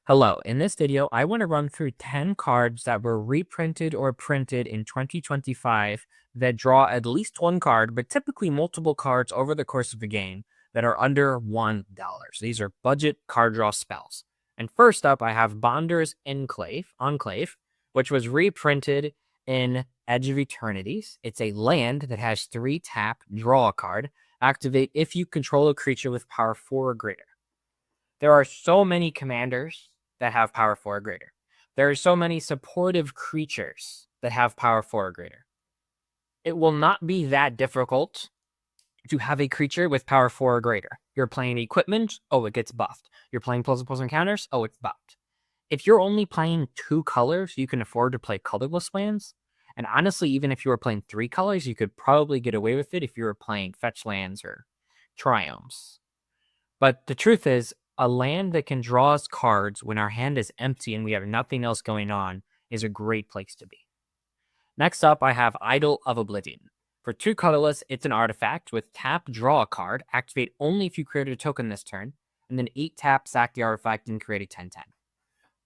Hello, in this video, I want to run through 10 cards that were reprinted or printed in 2025 that draw at least one card, but typically multiple cards over the course of a game that are under $1. These are budget card draw spells. And first up, I have Bonder's Enclave, which was reprinted in Edge of Eternities. It's a land that has 3 tap, draw a card, activate if you control a creature with power 4 or greater. There are so many commanders that have power 4 or greater. There are so many supportive creatures that have power 4 or greater. It will not be that difficult to have a creature with power 4 or greater. You're playing equipment, oh, it gets buffed. You're playing plus encounters, oh, it's buffed. If you're only playing 2 colors, you can afford to play colorless lands. And honestly, even if you were playing 3 colors, you could probably get away with it if you were playing fetch lands or triomes. But the truth is, a land that can draw us cards when our hand is empty and we have nothing else going on is a great place to be. Next up, I have Idol of Oblivion. For 2 colorless, it's an artifact with tap, draw a card, activate only if you created a token this turn, and then 8 tap, sack the artifact, and create a 10/10.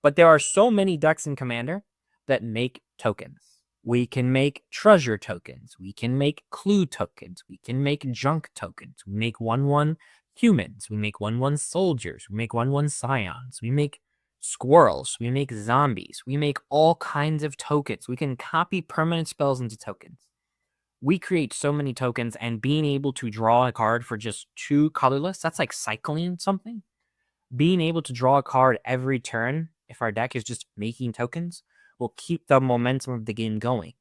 But there are so many decks in Commander that make tokens. We can make treasure tokens. We can make clue tokens. We can make junk tokens. We make 1/1 humans. We make 1/1 soldiers. We make 1/1 scions. We make squirrels. We make zombies. We make all kinds of tokens. We can copy permanent spells into tokens. We create so many tokens, and being able to draw a card for just 2 colorless, that's like cycling something. Being able to draw a card every turn, if our deck is just making tokens, will keep the momentum of the game going.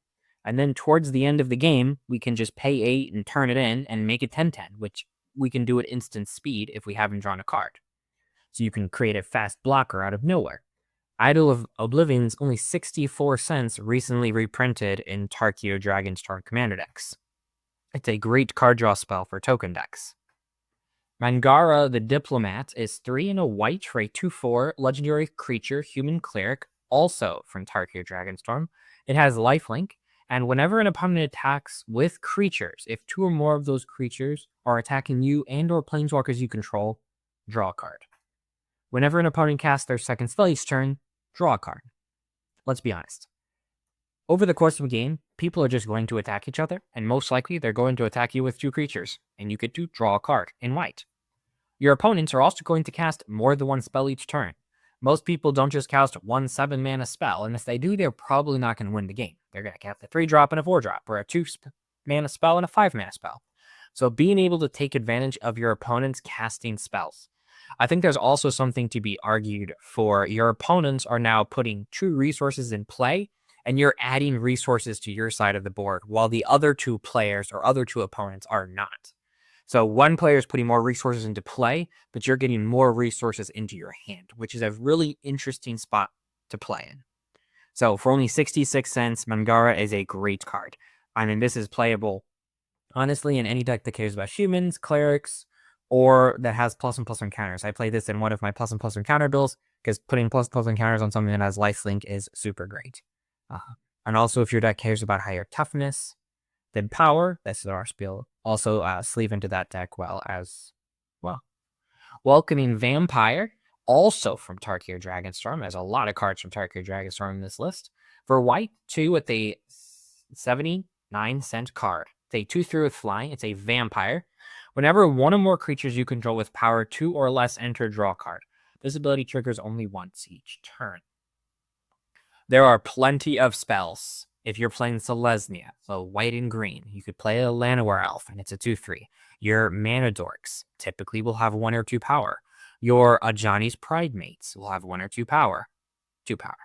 And then towards the end of the game, we can just pay 8 and turn it in and make it 10/10, which we can do at instant speed if we haven't drawn a card. So you can create a fast blocker out of nowhere. Idol of Oblivion's only 64 cents, recently reprinted in Tarkir Dragonstorm Commander decks. It's a great card draw spell for token decks. Mangara the Diplomat is 3 and a white for a 2/4 legendary creature, human cleric, also from Tarkir Dragonstorm. It has lifelink, and whenever an opponent attacks with creatures, if 2 or more of those creatures are attacking you and or planeswalkers you control, draw a card. Whenever an opponent casts their second spell each turn, draw a card. Let's be honest. Over the course of a game, people are just going to attack each other, and most likely they're going to attack you with 2 creatures, and you get to draw a card in white. Your opponents are also going to cast more than 1 spell each turn. Most people don't just cast 1 7-mana spell, and if they do, they're probably not going to win the game. They're going to cast a 3-drop and a 4-drop, or a 2-mana spell and a 5-mana spell. So being able to take advantage of your opponent's casting spells. I think there's also something to be argued for. Your opponents are now putting 2 resources in play, and you're adding resources to your side of the board, while the other 2 players or other 2 opponents are not. So one player is putting more resources into play, but you're getting more resources into your hand, which is a really interesting spot to play in. So for only 66 cents, Mangara is a great card. I mean, this is playable, honestly, in any deck that cares about humans, clerics, or that has plus encounters. I play this in one of my plus encounter builds, because putting plus encounters on something that has lifelink is super great. And also, if your deck cares about higher toughness than power, this is our spiel. Also, sleeve into that deck well as well. Welcoming Vampire, also from Tarkir Dragonstorm. There's a lot of cards from Tarkir Dragonstorm in this list. For white, 2 with a 79-cent card. It's a 2/3 with flying. It's a vampire. Whenever 1 or more creatures you control with power 2 or less enter, draw a card. This ability triggers only once each turn. There are plenty of spells. If you're playing Selesnya, so white and green, you could play a Llanowar Elf, and it's a 2/3. Your Mana Dorks typically will have 1 or 2 power. Your Ajani's Pride Mates will have 1 or 2 power. 2 power.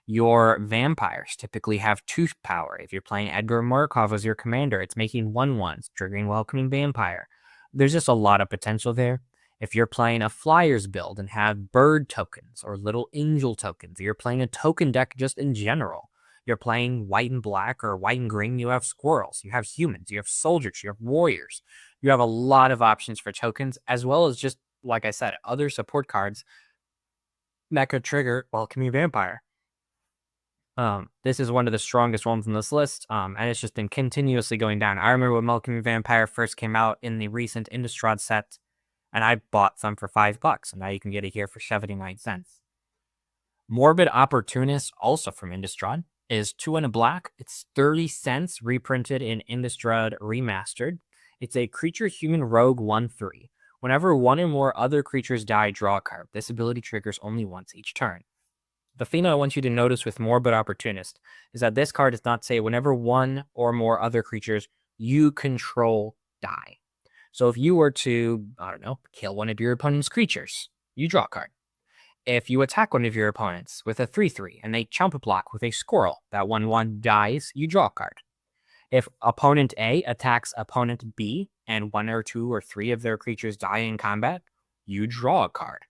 Your Vampires typically have 2 power. If you're playing Edgar Markov as your commander, it's making 1/1s, triggering Welcoming Vampire. There's just a lot of potential there. If you're playing a Flyers build and have bird tokens or little angel tokens, you're playing a token deck just in general. You're playing white and black or white and green, you have squirrels, you have humans, you have soldiers, you have warriors. You have a lot of options for tokens, as well as just, like I said, other support cards that could trigger Welcoming Vampire. This is one of the strongest ones on this list, and it's just been continuously going down. I remember when Welcoming Vampire first came out in the recent Innistrad set, and I bought some for $5, and now you can get it here for 79 cents. Morbid Opportunist, also from Innistrad, is 2 and a black. It's 30 cents, reprinted in Innistrad Remastered. It's a creature human rogue 1/3. Whenever one or more other creatures die, draw a card. This ability triggers only once each turn. The thing I want you to notice with Morbid Opportunist is that this card does not say whenever one or more other creatures you control die. So if you were to, I don't know, kill one of your opponent's creatures, you draw a card. If you attack one of your opponents with a 3/3 and they chump block with a squirrel, that 1/1 dies, you draw a card. If opponent A attacks opponent B and 1 or 2 or 3 of their creatures die in combat, you draw a card.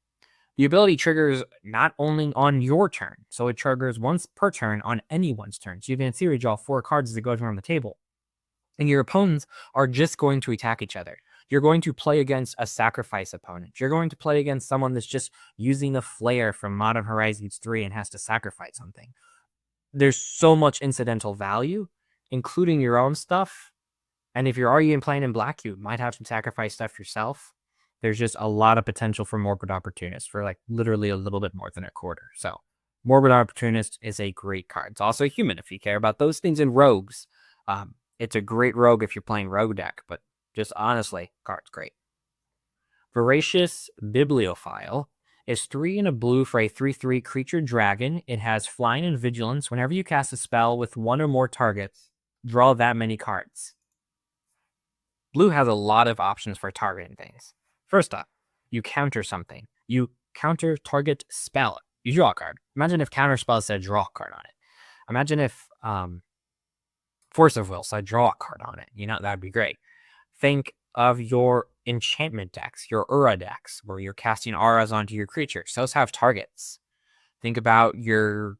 The ability triggers not only on your turn, so it triggers once per turn on anyone's turn. So you can in theory draw 4 cards as it goes around the table. And your opponents are just going to attack each other. You're going to play against a sacrifice opponent. You're going to play against someone that's just using the flare from Modern Horizons 3 and has to sacrifice something. There's so much incidental value, including your own stuff. And if you're already playing in black, you might have to sacrifice stuff yourself. There's just a lot of potential for Morbid Opportunist for like literally a little bit more than a quarter. So Morbid Opportunist is a great card. It's also human if you care about those things in rogues. It's a great rogue if you're playing rogue deck, but just honestly, card's great. Voracious Bibliophile is 3 and a blue for a 3/3 creature dragon. It has flying and vigilance. Whenever you cast a spell with one or more targets, draw that many cards. Blue has a lot of options for targeting things. First up, you counter something. You counter target spell. You draw a card. Imagine if counter spell said draw a card on it. Imagine if Force of Will said draw a card on it. You know, that'd be great. Think of your enchantment decks, your Ura decks, where you're casting auras onto your creatures. Those have targets. Think about your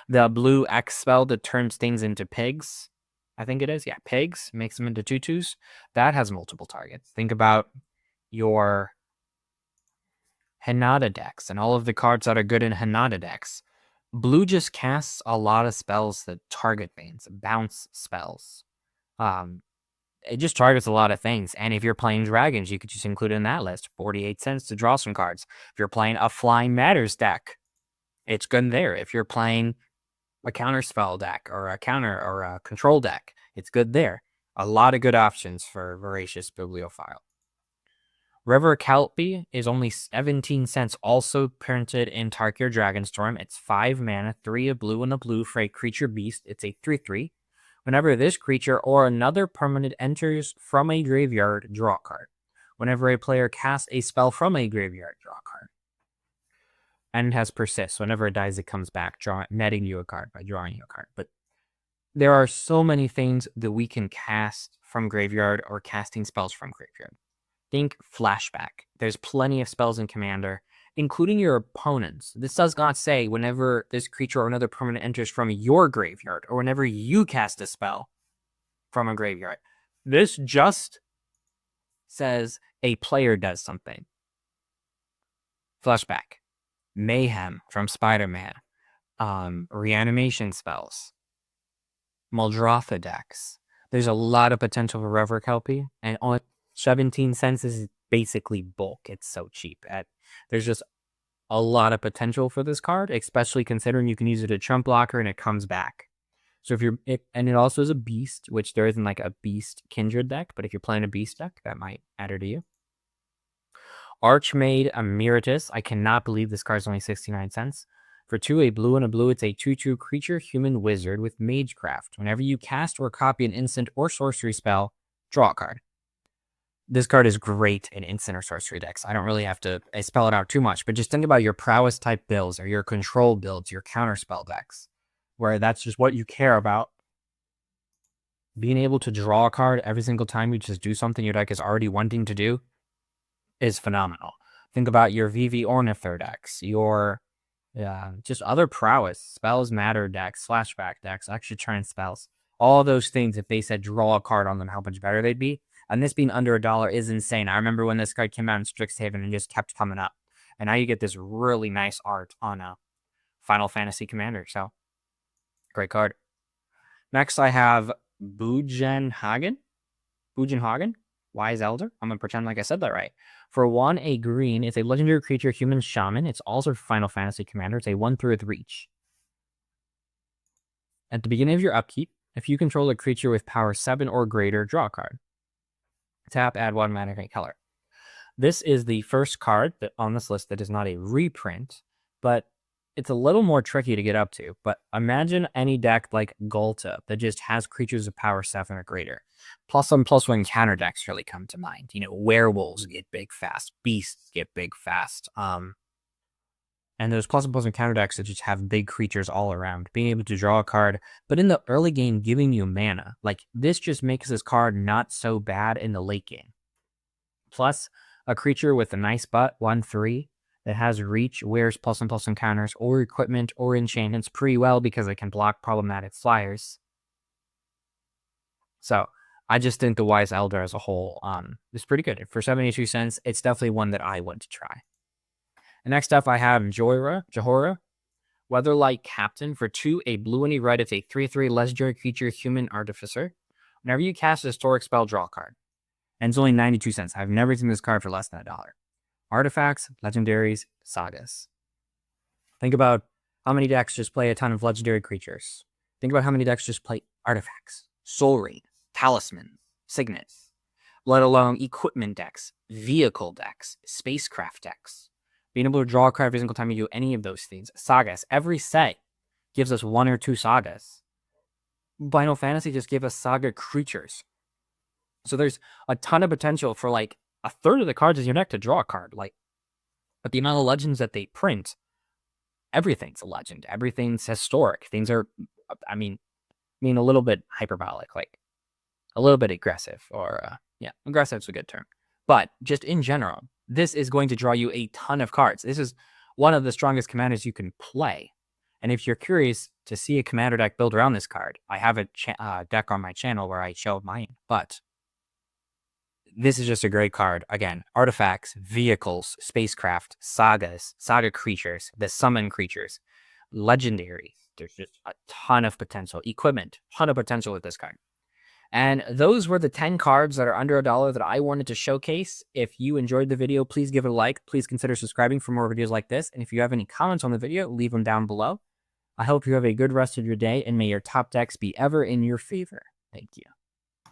the blue X spell that turns things into pigs. I think it is. Yeah, pigs. Makes them into tutus. That has multiple targets. Think about your Hinata decks and all of the cards that are good in Hinata decks. Blue just casts a lot of spells that target things, bounce spells. It just targets a lot of things. And if you're playing dragons, you could just include it in that list. 48 cents to draw some cards. If you're playing a Flying Matters deck, it's good there. If you're playing a counter spell deck or a counter or a control deck, it's good there. A lot of good options for Voracious Bibliophile. River Kelpie is only 17 cents, also printed in Tarkir Dragonstorm. It's 5 mana, 3 a blue and a blue for a creature beast. It's a 3/3. Whenever this creature or another permanent enters from a graveyard, draw a card. Whenever a player casts a spell from a graveyard, draw a card. And it has persist. Whenever it dies, it comes back, netting you a card by drawing you a card. But there are so many things that we can cast from graveyard or casting spells from graveyard. Think flashback. There's plenty of spells in Commander, including your opponents. This does not say whenever this creature or another permanent enters from your graveyard or whenever you cast a spell from a graveyard. This just says a player does something. Flashback. Mayhem from Spider-Man. Reanimation spells. Muldrotha decks. There's a lot of potential for River Kelpie, and on 17 cents is basically bulk. It's so cheap. There's just a lot of potential for this card, especially considering you can use it as a trump blocker and it comes back. So and it also is a beast, which there isn't like a beast kindred deck, but if you're playing a beast deck, that might matter to you. Archmage Emeritus. I cannot believe this card is only 69 cents. For 2, a blue and a blue, it's a 2/2 creature human wizard with Magecraft. Whenever you cast or copy an instant or sorcery spell, draw a card. This card is great in instant or sorcery decks. I don't really have to spell it out too much, but just think about your prowess type builds or your control builds, your counterspell decks, where that's just what you care about. Being able to draw a card every single time you just do something your deck is already wanting to do is phenomenal. Think about your VV Ornithur decks, your just other prowess, spells matter decks, flashback decks, extra turn spells. All those things, if they said draw a card on them, how much better they'd be. And this being under $1 is insane. I remember when this card came out in Strixhaven and just kept coming up. And now you get this really nice art on a Final Fantasy Commander. So, great card. Next, I have Bugenhagen. Wise Elder. I'm going to pretend like I said that right. For 1, a green, it's a legendary creature, human shaman. It's also Final Fantasy commander. It's a 1/3 with reach. At the beginning of your upkeep, if you control a creature with power 7 or greater, draw a card. Tap, add 1 mana, any color. This is the first card on this list that is not a reprint, but it's a little more tricky to get up to. But imagine any deck like Golta that just has creatures of power 7 or greater. +1/+1 counter decks really come to mind. You know, werewolves get big fast, beasts get big fast. And those +1/+1 counter decks that just have big creatures all around, being able to draw a card, but in the early game giving you mana. Like, this just makes this card not so bad in the late game. Plus, a creature with a nice butt, 1/3, that has reach, wears +1/+1 counters, or equipment, or enchantments pretty well because it can block problematic flyers. So, I just think the Wise Elder as a whole is pretty good. For 72 cents, it's definitely one that I want to try. And next up, I have Jhoira, Weatherlight Captain. For 2, a blue and a red. It's a 3/3 legendary creature, human artificer. Whenever you cast a historic spell, draw a card. And it's only 92 cents. I've never seen this card for less than $1. Artifacts, legendaries, sagas. Think about how many decks just play a ton of legendary creatures. Think about how many decks just play artifacts, soul ring, talisman, signet, let alone equipment decks, vehicle decks, spacecraft decks. Being able to draw a card every single time you do any of those things. Sagas. Every set gives us 1 or 2 sagas. Final Fantasy just gave us saga creatures. So there's a ton of potential for like a third of the cards in your deck to draw a card. Like, but the amount of legends that they print, everything's a legend. Everything's historic. Things are, I mean a little bit hyperbolic, like a little bit aggressive, or yeah, aggressive is a good term. But just in general, this is going to draw you a ton of cards. This is one of the strongest commanders you can play. And if you're curious to see a commander deck built around this card, I have a deck on my channel where I show mine. But this is just a great card. Again, artifacts, vehicles, spacecraft, sagas, saga creatures, the summon creatures, legendary. There's just a ton of potential. Equipment, ton of potential with this card. And those were the 10 cards that are under $1 that I wanted to showcase. If you enjoyed the video, please give it a like. Please consider subscribing for more videos like this. And if you have any comments on the video, leave them down below. I hope you have a good rest of your day, and may your top decks be ever in your favor. Thank you.